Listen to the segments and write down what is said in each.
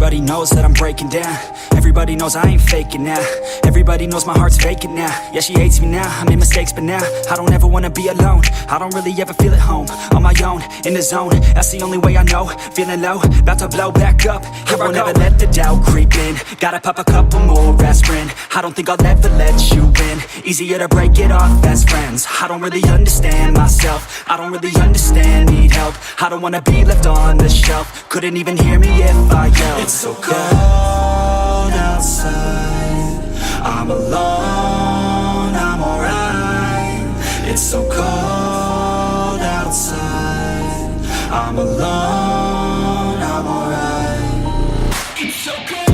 Everybody knows that I'm breaking down. Everybody knows I ain't faking now. Everybody knows my heart's vacant now. Yeah, she hates me now, I made mistakes but now I don't ever wanna be alone. I don't really ever feel at home. On my own, in the zone, that's the only way I know. Feeling low, about to blow back up. I won't ever let the doubt creep in. Gotta pop a couple more aspirin. I don't think I'll ever let you in. Easier to break it off best friends. I don't really understand myself. I don't really understand, need help. I don't wanna be left on the shelf. Couldn't even hear me if I yelled. It's so cold outside, I'm alone, I'm alright. It's so cold outside, I'm alone, I'm alright. It's so cold.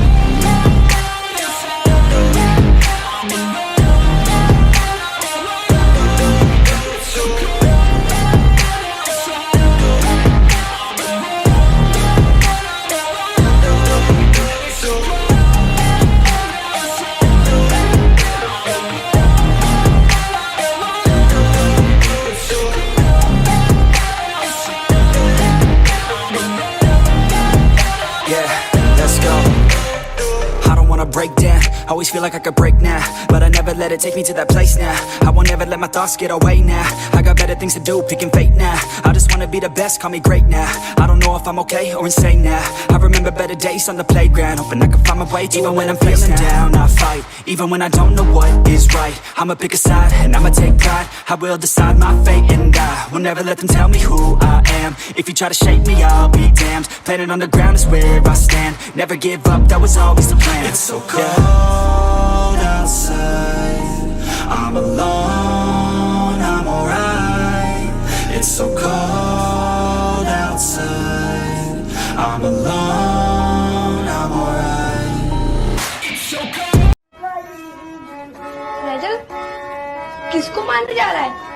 Break down, always feel like I could break now, but I never let it take me to that place now. I won't ever let my thoughts get away now. I got better things to do, picking fate now. I just wanna be the best, call me great now. I don't know if I'm okay or insane now. I remember better days on the playground, hoping I can find my way even when I'm feeling down. I fight, even when I don't know what is right. I'ma pick a side, and I'ma take pride. I will decide my fate, and I will never let them tell me who I am. If you try to shake me, I'll be damned. Planet on the ground is where I stand. Never give up, that was always the plan. It's so cold outside, I'm alone, I'm alright. It's so cold outside, I'm alone, I'm alright. It's so cold. किसको मारने जा रहा है?